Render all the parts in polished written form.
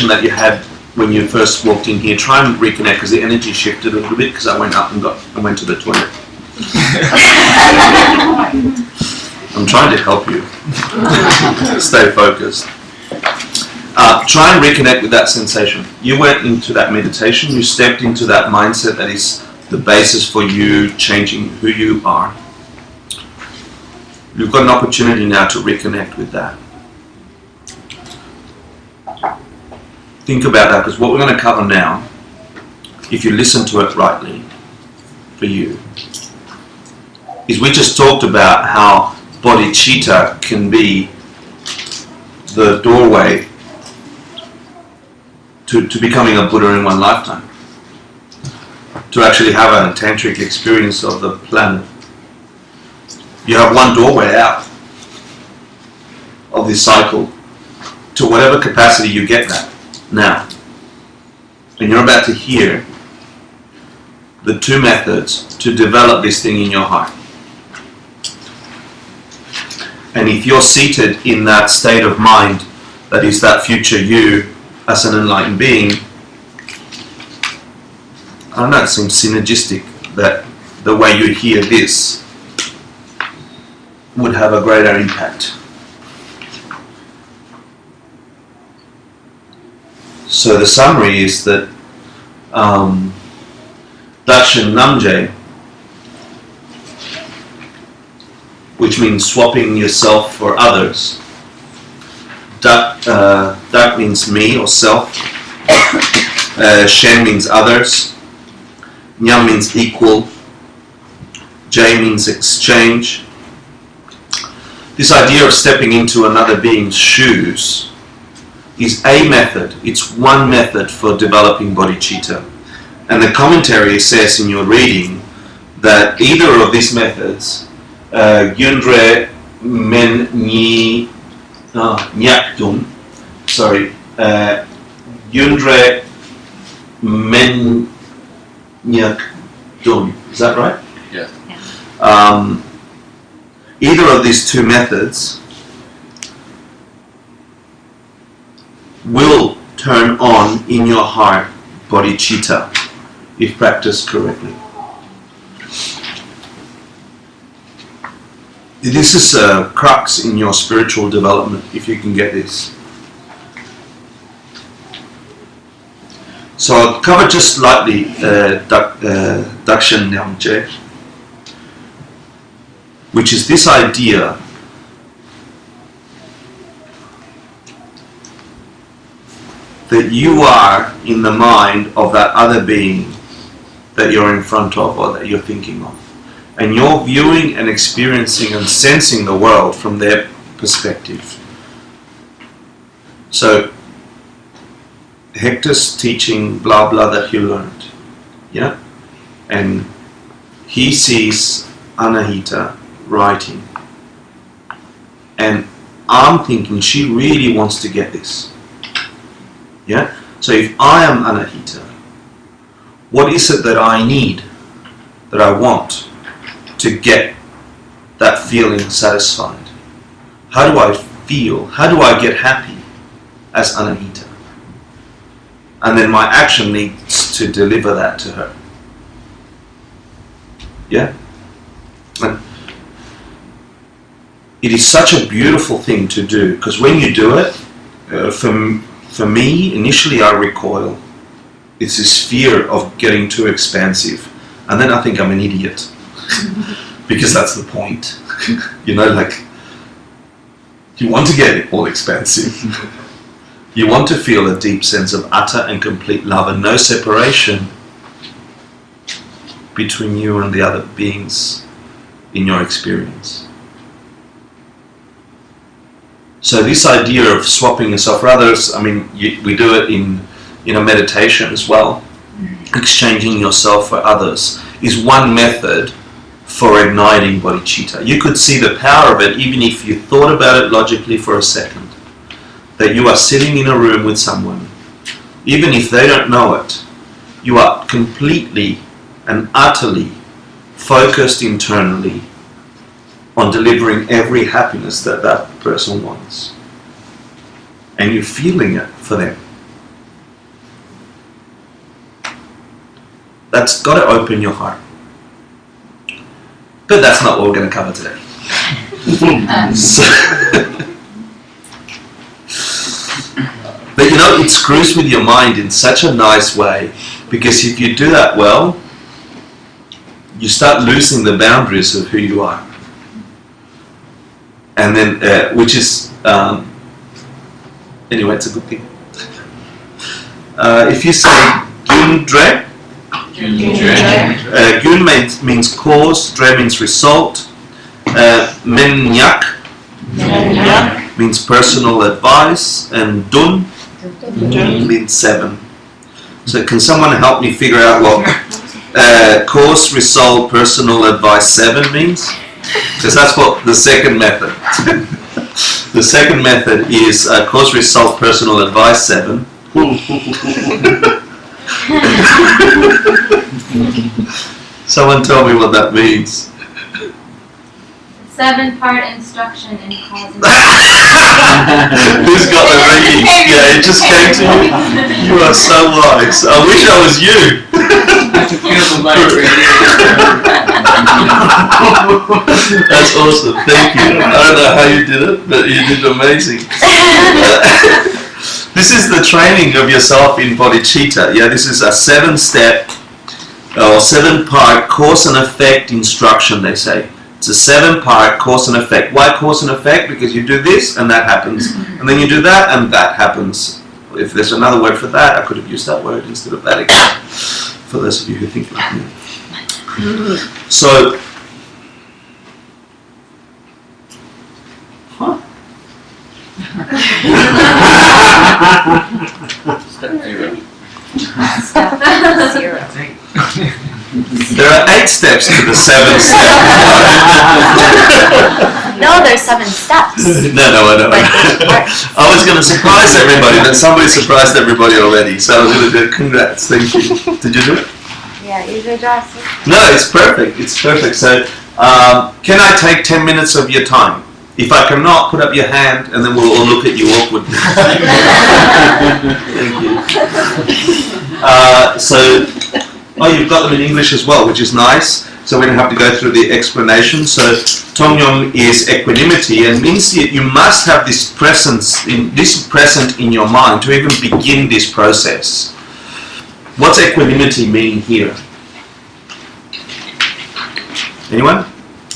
sensation that you had when you first walked in here. Try and reconnect, because the energy shifted a little bit, because I went up and went to the toilet. I'm trying to help you. Stay focused. Try and reconnect with that sensation. You went into that meditation, you stepped into that mindset that is the basis for you changing who you are. You've got an opportunity now to reconnect with that. Think about that, because what we're going to cover now, if you listen to it rightly, for you, is we just talked about how bodhicitta can be the doorway to becoming a Buddha in one lifetime. To actually have a tantric experience of the planet. You have one doorway out of this cycle to whatever capacity you get that now. And you're about to hear the two methods to develop this thing in your heart. And if you're seated in that state of mind that is that future you as an enlightened being, I don't know, it seems synergistic that the way you hear this would have a greater impact. So the summary is that Dakshin Namje, which means swapping yourself for others. Dak means me or self. Shen means others. Nyam means equal. J means exchange. This idea of stepping into another being's shoes is a method. It's one method for developing bodhicitta. And the commentary says in your reading that either of these methods, Yundre Men Nyi Nyakdun, Yundre Men Nyakdun, is that right? Yeah. Either of these two methods will turn on in your heart bodhicitta if practiced correctly. This is a crux in your spiritual development if you can get this. So I'll cover just slightly Dakshin Namje, which is this idea that you are in the mind of that other being that you're in front of or that you're thinking of. And you're viewing and experiencing and sensing the world from their perspective. So, Hector's teaching blah blah that he learned. Yeah? And he sees Anahita writing. And I'm thinking she really wants to get this. Yeah? So if I am Anahita, what is it that I need, that I want to get that feeling satisfied? How do I feel? How do I get happy as Anahita? And then my action needs to deliver that to her. Yeah? And it is such a beautiful thing to do, because when you do it, for me, initially I recoil. It's this fear of getting too expansive. And then I think I'm an idiot. Because that's the point. You know, like, you want to get it all expansive. You want to feel a deep sense of utter and complete love and no separation between you and the other beings in your experience. So this idea of swapping yourself for others, I mean, we do it in a meditation as well. Exchanging yourself for others is one method for igniting bodhicitta. You could see the power of it even if you thought about it logically for a second. That you are sitting in a room with someone, even if they don't know it, you are completely and utterly focused internally on delivering every happiness that that person wants. And you're feeling it for them. that's got to open your heart. But that's not what we're going to cover today. But you know, it screws with your mind in such a nice way, because if you do that well, you start losing the boundaries of who you are. And then, which is, anyway, it's a good thing. If you say Gyun Dre, Gyun means cause, Dre means result, Men Nyak means personal advice, and Dun means 7. So can someone help me figure out what cause, result, personal advice 7 means? Because that's what the second method. The second method is cause, result, personal advice 7. Someone tell me what that means. 7-part instruction in cause and Who's got the reading? Yeah, it just came to you. You are so wise. I wish I was you. That's awesome. Thank you. I don't know how you did it, but you did amazing. This is the training of yourself in bodhicitta. Yeah, this is a 7-step or 7-part cause and effect instruction, they say. It's a 7-part cause and effect. Why cause and effect? Because you do this and that happens. And then you do that and that happens. If there's another word for that, I could have used that word instead of that again. For those of you who think like me. So, Step 0. there are 8 steps to the 7 step. No, there's 7 steps. No, I know. I was going to surprise everybody, but somebody surprised everybody already. So I was going to do it. Congrats, thank you. Did you do it? Yeah, you did awesome. No, it's perfect. It's perfect. So, can I take 10 minutes of your time? If I cannot, put up your hand, and then we'll all look at you awkwardly. Thank you. Oh, you've got them in English as well, which is nice. So we don't have to go through the explanation. So Tongyong is equanimity, and means that you must have this present in your mind to even begin this process. What's equanimity mean here? Anyone?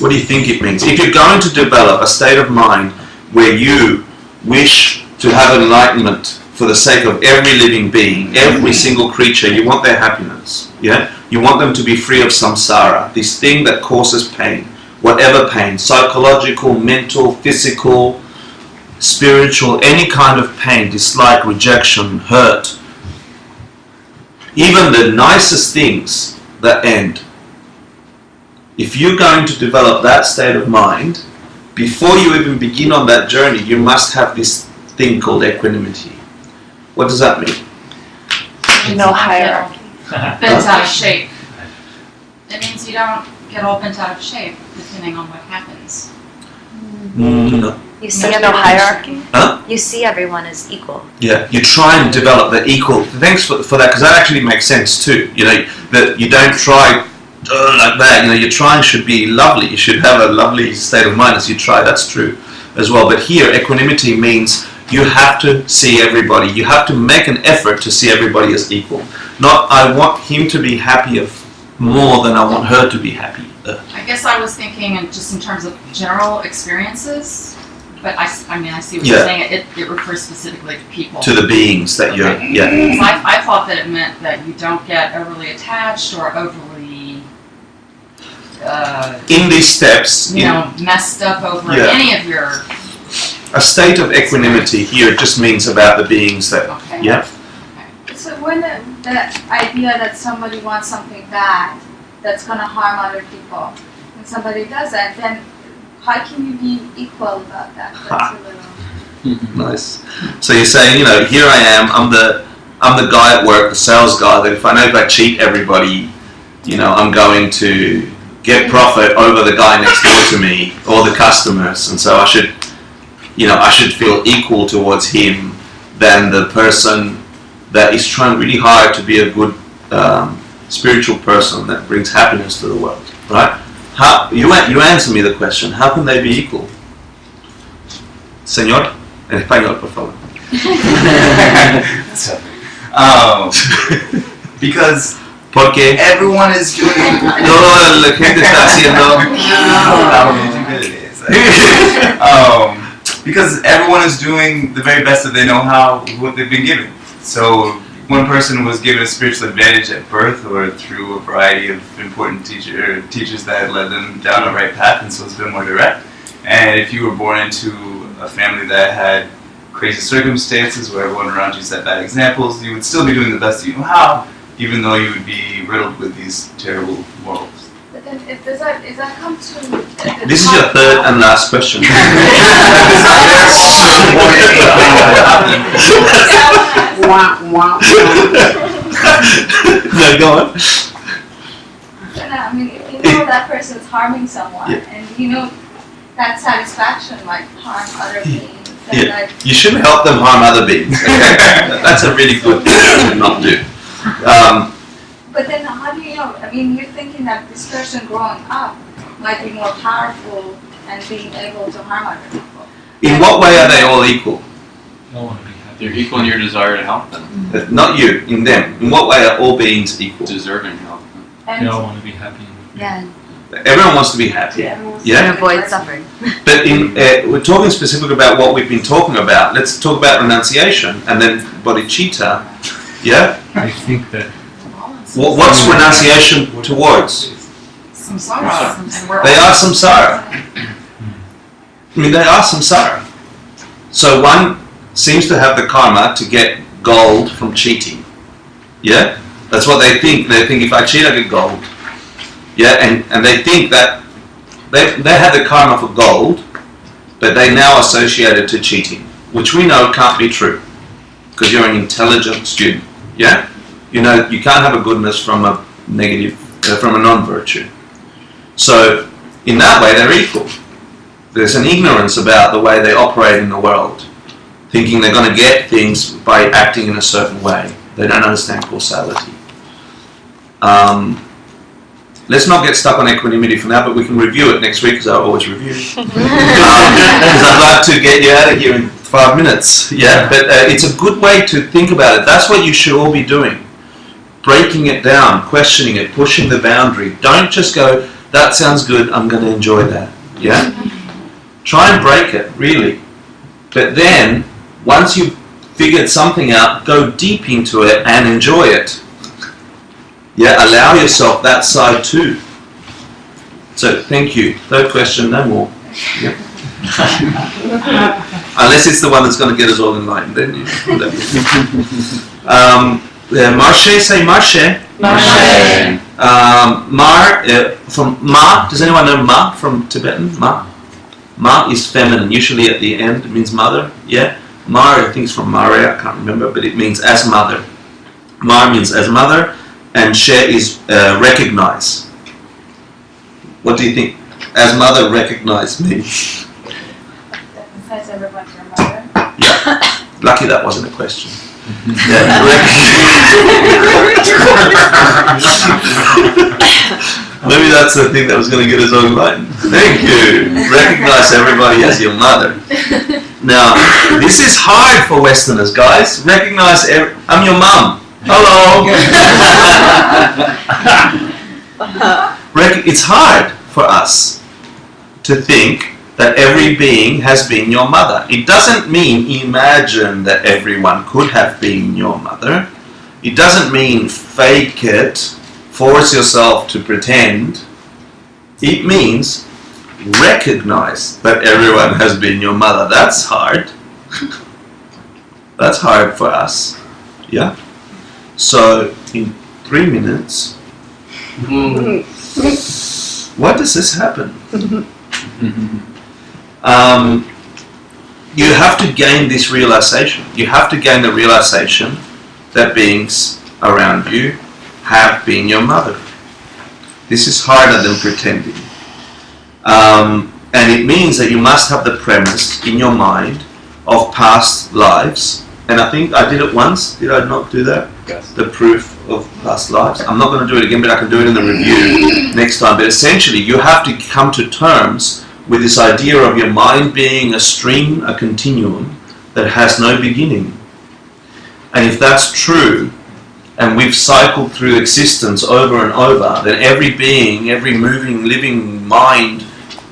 What do you think it means? If you're going to develop a state of mind where you wish to have enlightenment for the sake of every living being, every single creature, you want their happiness. Yeah? You want them to be free of samsara, this thing that causes pain, whatever pain, psychological, mental, physical, spiritual, any kind of pain, dislike, rejection, hurt. Even the nicest things that end. If you're going to develop that state of mind, before you even begin on that journey, you must have this thing called equanimity. What does that mean? No hierarchy. Bent out of shape. It means you don't get all bent out of shape depending on what happens. No. You see no hierarchy? Huh? You see everyone as equal. Yeah, you try and develop the equal. Thanks for that, because that actually makes sense too. You know, that you don't try like that. You know, your trying should be lovely. You should have a lovely state of mind as you try. That's true as well. But here, equanimity means you have to see everybody. You have to make an effort to see everybody as equal. Not, I want him to be happy more than I want her to be happy. I guess I was thinking just in terms of general experiences, but I mean, I see what you're saying. It refers specifically to people. To the beings that you're, Because I thought that it meant that you don't get overly attached or overly in these steps, messed up over any of your. A state of equanimity here just means about the beings that, So when the idea that somebody wants something bad that's going to harm other people, and somebody does that, then how can you be equal about that? That's a little... Nice. So you're saying, here I am, I'm the guy at work, the sales guy, that if I cheat everybody, I'm going to get profit over the guy next door to me or the customers, and so I should feel equal towards him than the person that is trying really hard to be a good spiritual person that brings happiness to the world, right? How you answer me the question? How can they be equal? Señor, en español, por favor. Because Porque everyone is doing todo la gente está haciendo. Because everyone is doing the very best that they know how, what they've been given. So one person was given a spiritual advantage at birth or through a variety of important teachers that led them down the right path, and so it's been more direct. And if you were born into a family that had crazy circumstances where everyone around you set bad examples, you would still be doing the best you know how, even though you would be riddled with these terrible morals. But then if that comes to This is your third and last question. No, go on. I mean, if you know that person's harming someone, Yeah. and you know that satisfaction might harm other beings, then Yeah. You shouldn't help them harm other beings. Okay? That's a really good thing to not do. but then how do you know? I mean, you're thinking that this person growing up might be more powerful and being able to harm other people. In what way are they all equal? They're equal in your desire to help them, Not you, in them. In what way are all beings equal? deserving help. And They all want to be happy. Yeah. Everyone wants to be happy. And Yeah? avoid suffering. But we're talking specifically about what we've been talking about. Let's talk about renunciation and then bodhicitta. Yeah? I think that What's renunciation towards? Samsara. And we're They all are samsara. I mean, they are samsara. So one seems to have the karma to get gold from cheating. Yeah? That's what they think. They think if I cheat, I get gold. Yeah? And they think that they had the karma for gold, but they now associate it to cheating, which we know can't be true because you're an intelligent student. Yeah? You know, you can't have a goodness from a negative, from a non-virtue. So, in that way, they're equal. There's an ignorance about the way they operate in the world, thinking they're going to get things by acting in a certain way. They don't understand causality. Let's not get stuck on equanimity for now, but we can review it next week, because I always review. Because I'd like to get you out of here in 5 minutes. Yeah, but it's a good way to think about it. That's what you should all be doing. Breaking it down, questioning it, pushing the boundary. Don't just go, that sounds good, I'm going to enjoy that. Yeah? Try and break it, really. But then, once you've figured something out, go deep into it and enjoy it. Yeah, allow yourself that side too. So, thank you. Third question, no more. Yeah. Unless it's the one that's going to get us all enlightened, then you. Marche, say Marche. Marche. From Ma. Does anyone know Ma from Tibetan? Ma. Ma is feminine. Usually at the end it means mother. Yeah. Ma, I think it's from Mare. I can't remember, but it means as mother. Ma means as mother, and She is recognize. What do you think? As mother, recognize means. Has everyone your mother? Yeah. Lucky that wasn't a question. Maybe that's the thing that was going to get us all enlightened. Thank you. Recognize everybody as your mother. Now, this is hard for Westerners, guys. Recognize I'm your mum. Hello. It's hard for us to think that every being has been your mother. It doesn't mean imagine that everyone could have been your mother. It doesn't mean fake it, force yourself to pretend. It means recognize that everyone has been your mother. That's hard. That's hard for us. Yeah? So, in 3 minutes, what does this happen? You have to gain this realization. You have to gain the realization that beings around you have been your mother. This is harder than pretending. And it means that you must have the premise in your mind of past lives and I think I did it once. Did I not do that? Yes. The proof of past lives. I'm not going to do it again, but I can do it in the review next time. But essentially, you have to come to terms with this idea of your mind being a stream, a continuum that has no beginning. And if that's true, and we've cycled through existence over and over, then every being, every moving, living mind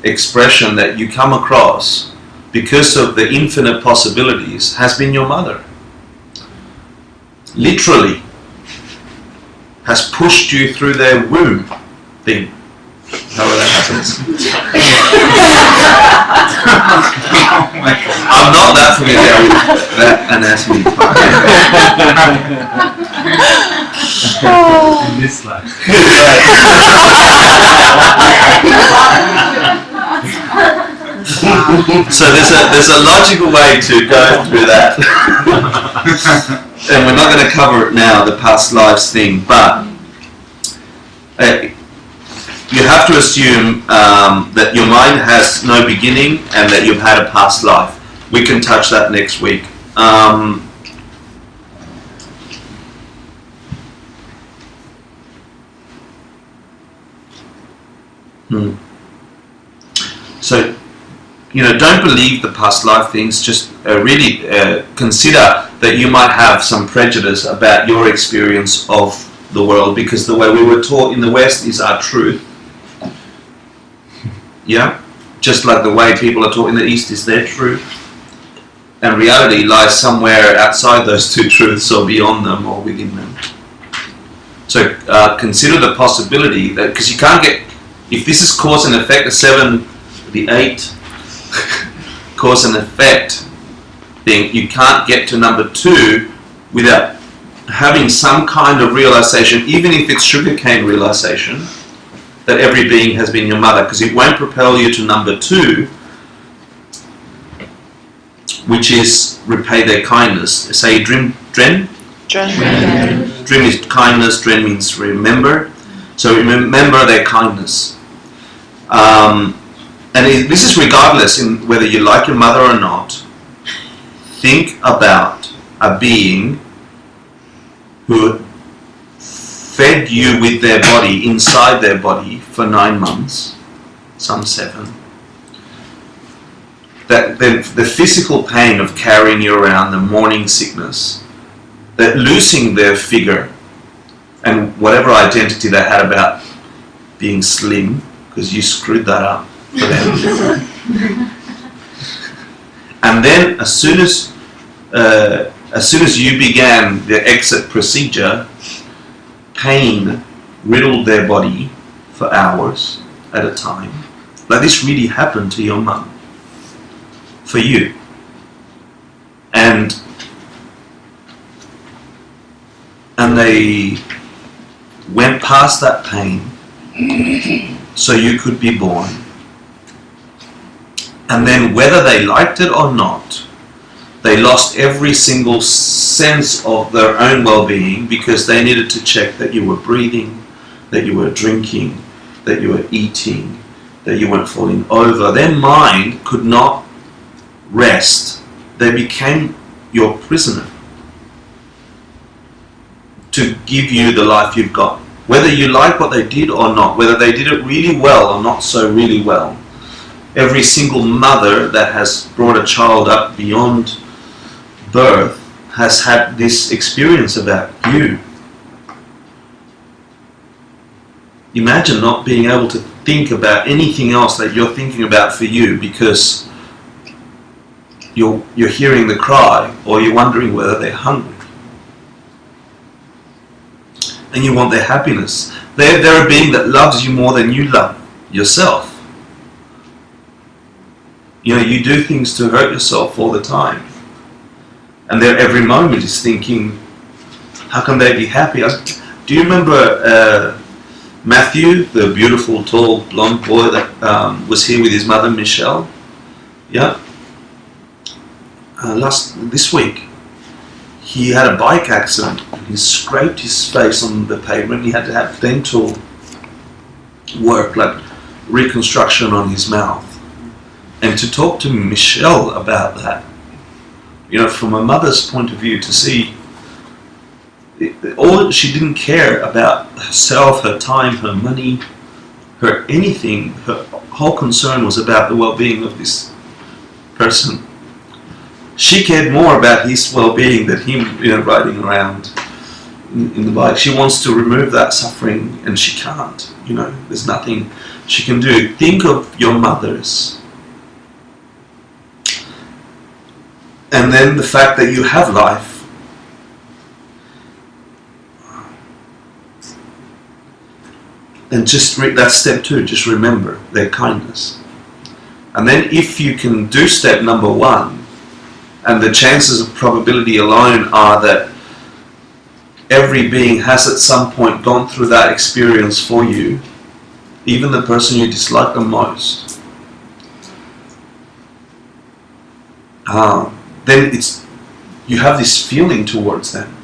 expression that you come across, because of the infinite possibilities, has been your mother. Literally has pushed you through their womb thing. However that happens. I'm not that familiar with that anatomy part. In this life. So there's a logical way to go through that. And we're not going to cover it now, the past lives thing, but you have to assume that your mind has no beginning and that you've had a past life. We can touch that next week. So, don't believe the past life things. Just really consider that you might have some prejudice about your experience of the world, because the way we were taught in the West is our truth. Yeah? Just like the way people are taught in the East is their truth. And reality lies somewhere outside those two truths, or beyond them, or within them. So consider the possibility that, because you can't get, if this is cause and effect, the 7, the 8, cause and effect thing, you can't get to number 2 without having some kind of realization, even if it's sugarcane realization, that every being has been your mother, because it won't propel you to number 2, which is repay their kindness. Say Dren is kindness, Dren means remember. So remember their kindness. And this is regardless in whether you like your mother or not. Think about a being who fed you with their body, inside their body, for 9 months, some 7. That the physical pain of carrying you around, the morning sickness, that losing their figure and whatever identity they had about being slim, because you screwed that up for them. And then as soon as you began the exit procedure, pain riddled their body for hours at a time. Like this really happened to your mum. For you. And they went past that pain so you could be born. And then whether they liked it or not, they lost every single sense of their own well-being, because they needed to check that you were breathing, that you were drinking, that you were eating, that you weren't falling over. Their mind could not rest. They became your prisoner to give you the life you've got. Whether you like what they did or not, whether they did it really well or not so really well, every single mother that has brought a child up beyond birth has had this experience about you. Imagine not being able to think about anything else that you're thinking about for you, because you're hearing the cry, or you're wondering whether they're hungry. And you want their happiness. They're a being that loves you more than you love yourself. You do things to hurt yourself all the time. And their every moment is thinking, how can they be happy? Do you remember Matthew, the beautiful, tall, blonde boy that was here with his mother, Michelle? Yeah? This week, he had a bike accident. He scraped his face on the pavement. He had to have dental work, like reconstruction on his mouth. And to talk to Michelle about that You know, from a mother's point of view, to see all, she didn't care about herself, her time, her money, her anything. Her whole concern was about the well-being of this person. She cared more about his well-being than him, you know, riding around in the bike. She wants to remove that suffering, and she can't. You know, there's nothing she can do. Think of your mothers, and then the fact that you have life. And just that's step 2, just remember their kindness. And then if you can do step number 1, and the chances of probability alone are that every being has at some point gone through that experience for you, even the person you dislike the most, then you have this feeling towards them,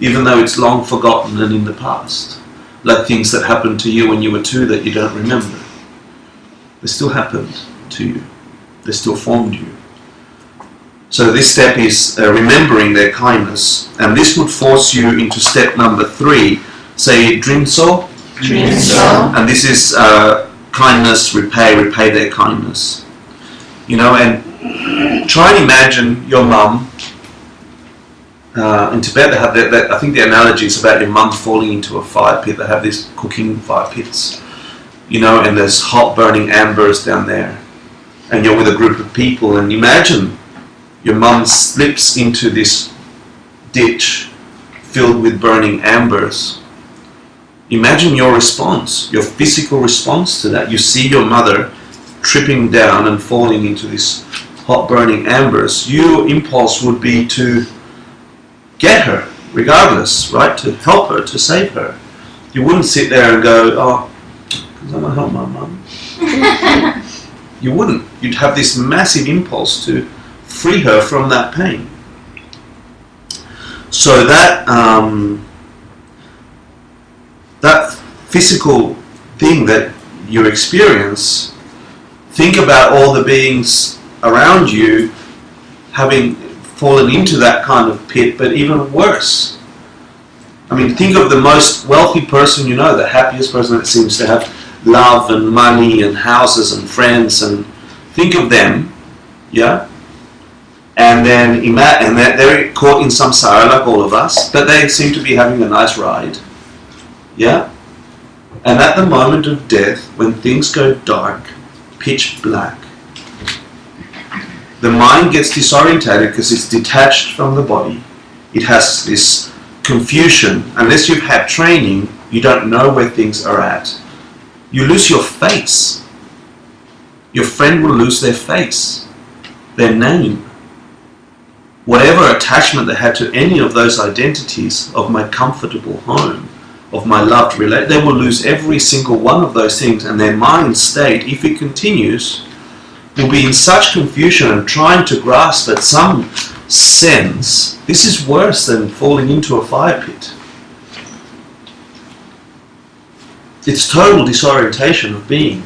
even though it's long forgotten and in the past. Like things that happened to you when you were 2 that you don't remember. They still happened to you. They still formed you. So this step is remembering their kindness. And this would force you into step number 3. Say, Drinso. Drinso. And this is kindness, repay their kindness. You know, and try and imagine your mum. In Tibet, they have I think the analogy is about your mum falling into a fire pit. They have these cooking fire pits, you know, and there's hot burning embers down there, and you're with a group of people, and imagine your mum slips into this ditch filled with burning embers. Imagine your response, your physical response to that. You see your mother tripping down and falling into this hot burning embers. Your impulse would be to get her, regardless, right? To help her, to save her. You wouldn't sit there and go, oh, because I'm going to help my mum. You wouldn't. You'd have this massive impulse to free her from that pain. So that that physical thing that you experience, think about all the beings around you having fallen into that kind of pit, but even worse. I mean, think of the most wealthy person you know, the happiest person that seems to have love and money and houses and friends, and think of them, yeah? And then and they're caught in samsara like all of us, but they seem to be having a nice ride, yeah? And at the moment of death, when things go dark, pitch black, the mind gets disorientated because it's detached from the body. It has this confusion. Unless you've had training, you don't know where things are at. You lose your face. Your friend will lose their face, their name. Whatever attachment they had to any of those identities of my comfortable home, of my loved relate, they will lose every single one of those things, and their mind state, if it continues, will be in such confusion and trying to grasp at some sense. This is worse than falling into a fire pit. It's total disorientation of being.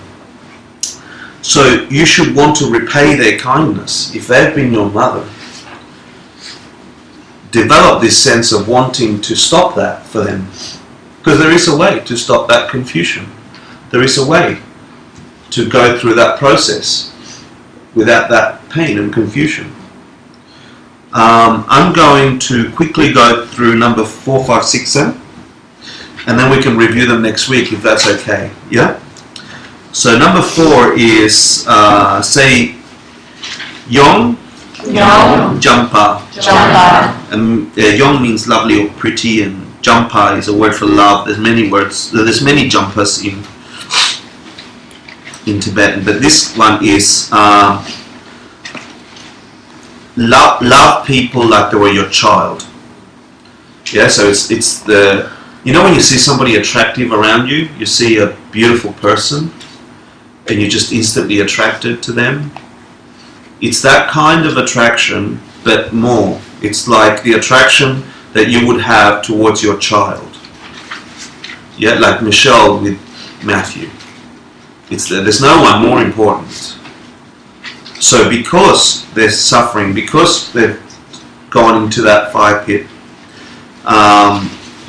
So you should want to repay their kindness. If they've been your mother, develop this sense of wanting to stop that for them. Because there is a way to stop that confusion. There is a way to go through that process without that pain and confusion. I'm going to quickly go through number 4, 5, 6, 7, and then we can review them next week if that's okay. Yeah? So number 4 is, say, Yong, Jampa. And Yong means lovely or pretty, and Jampa is a word for love. There's many words, there's many Jampas in Tibetan, but this one is love people like they were your child. Yeah, so it's the, you know, when you see somebody attractive around you, you see a beautiful person and you're just instantly attracted to them. It's that kind of attraction, but more. It's like the attraction that you would have towards your child. Yeah, like Michelle with Matthew. There's no one more important. So because they're suffering, because they've gone into that fire pit.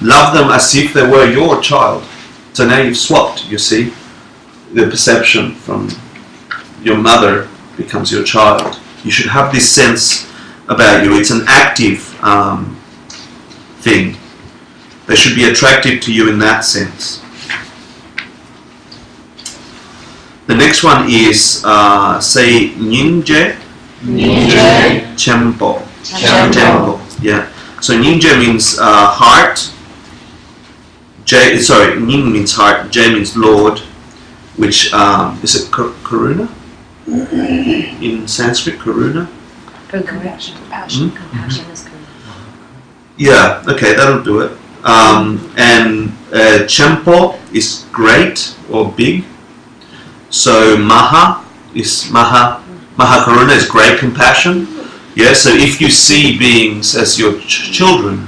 Love them as if they were your child. So now you've swapped, you see. The perception from your mother becomes your child. You should have this sense about you. It's an active thing. They should be attractive to you in that sense. The next one is say Ninje Chempo. Yeah. So Ninje means heart. Nin means heart. J means Lord. Which is it Karuna? In Sanskrit, Karuna. Compassion. Compassion is karuna. Yeah. Okay, that'll do it. And Chempo is great or big. So Maha Karuna is great compassion. Yeah, so if you see beings as your children,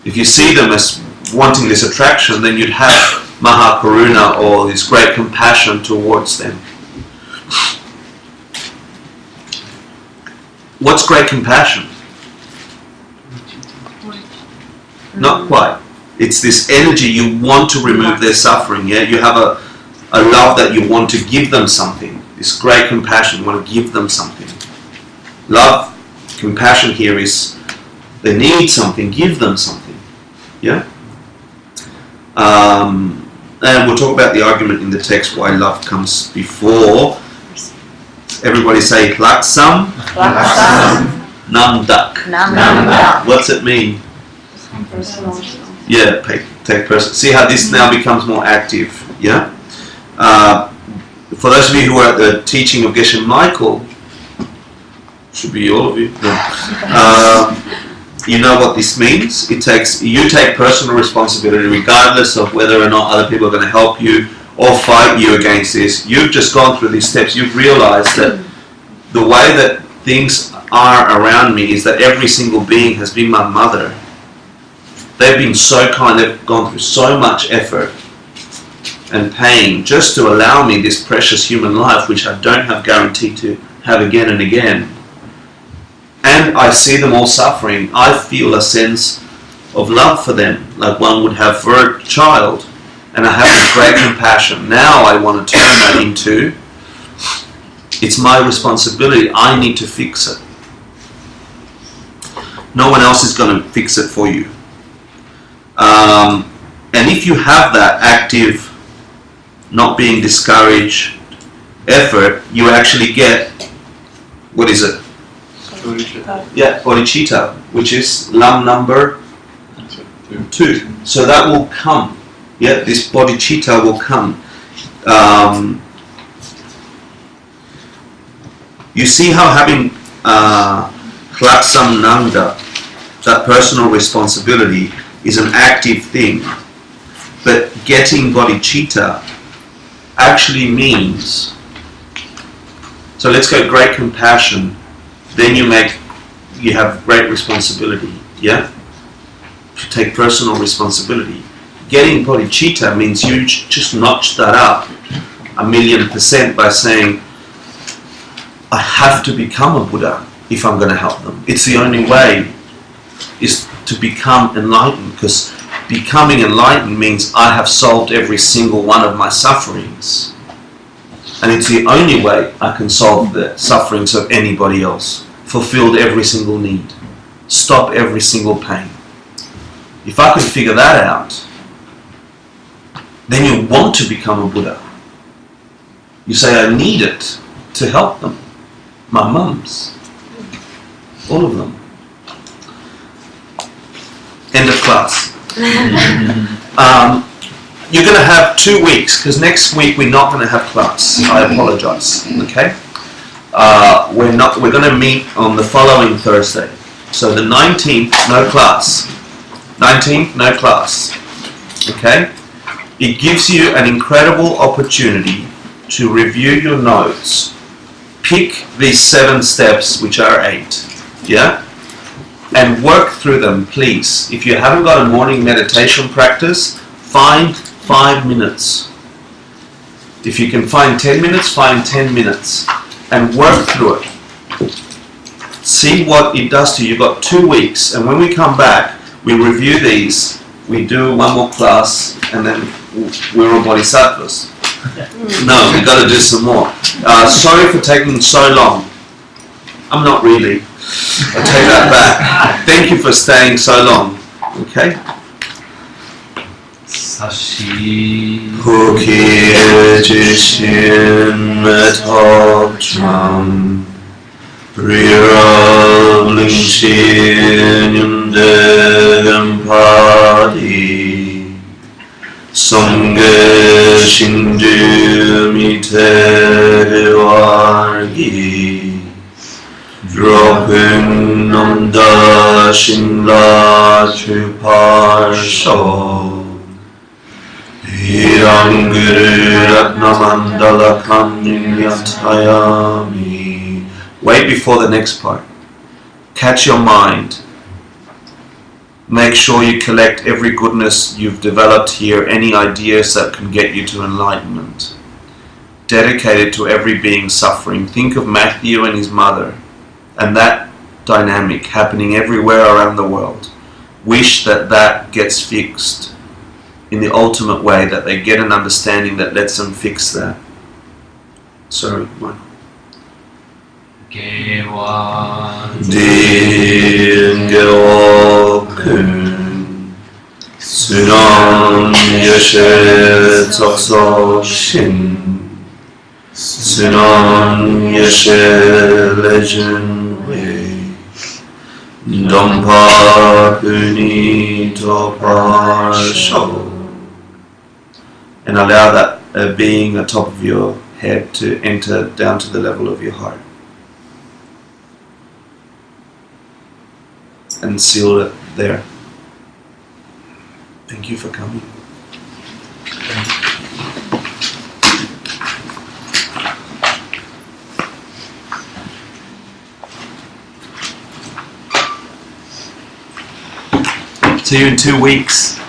if you see them as wanting this attraction, then you'd have Maha Karuna, or this great compassion towards them. What's great compassion? Not quite. It's this energy you want to remove their suffering. Yeah, you have a love that you want to give them something. This great compassion, you want to give them something. Love, compassion here is they need something, give them something. Yeah? And we'll talk about the argument in the text why love comes before. Everybody say Laksam Namdak. What's it mean? Yeah, take person. See how this now becomes more active. Yeah? For those of you who are at the teaching of Geshe Michael, should be all of you. No. You know what this means. You take personal responsibility regardless of whether or not other people are going to help you or fight you against this. You've just gone through these steps. You've realized that the way that things are around me is that every single being has been my mother. They've been so kind. They've gone through so much effort and pain just to allow me this precious human life, which I don't have guarantee to have again and again. And I see them all suffering. I feel a sense of love for them, like one would have for a child. And I have this great compassion. Now I want to turn that into, it's my responsibility. I need to fix it. No one else is going to fix it for you. And if you have that active, not being discouraged effort, you actually get, what is it? Yeah, bodhicitta, which is lam number 2. So that will come. Yeah, this bodhicitta will come. You see how having klaksam nanda, that personal responsibility, is an active thing. But getting bodhicitta actually means, so let's go great compassion, then you have great responsibility, yeah? To take personal responsibility. Getting bodhicitta means you just notch that up 1,000,000% by saying, I have to become a Buddha if I'm going to help them. It's the only way is to become enlightened, because becoming enlightened means I have solved every single one of my sufferings. And it's the only way I can solve the sufferings of anybody else. Fulfilled every single need. Stop every single pain. If I can figure that out, then you want to become a Buddha. You say, I need it to help them. My mums. All of them. End of class. You're going to have 2 weeks, because next week we're not going to have class. I apologize. Okay? We're going to meet on the following Thursday. So the 19th, no class. 19th, no class. Okay? It gives you an incredible opportunity to review your notes. Pick these 7 steps, which are 8. Yeah? And work through them, please. If you haven't got a morning meditation practice, find 5 minutes. If you can find 10 minutes, find 10 minutes. And work through it. see what it does to you. You've got 2 weeks, and when we come back, we review these. We do one more class, and then we're all bodhisattvas. No, we've got to do some more. Sorry for taking so long. I'm not really. I take that back. Thank you for staying so long. Okay? Hukir Jishin Metotram Priram Lingshin Yundegam Padi Sangha Shindu Mitevargi Dropin Namda Shinla Chuparsho Hiranguru Ratnamandala Kamninyatayami. Wait before the next part. Catch your mind. Make sure you collect every goodness you've developed here, any ideas that can get you to enlightenment. Dedicate it to every being suffering. Think of Matthew and his mother, and that dynamic happening everywhere around the world. Wish that that gets fixed in the ultimate way, that they get an understanding that lets them fix that. Sorry, Michael. Dingyokun Sunan Geshe Tsokshin Sunan Geshe Legend Way Dompa Puni Topar Show. And allow that being atop of your head to enter down to the level of your heart. And seal it there. Thank you for coming. See you in 2 weeks.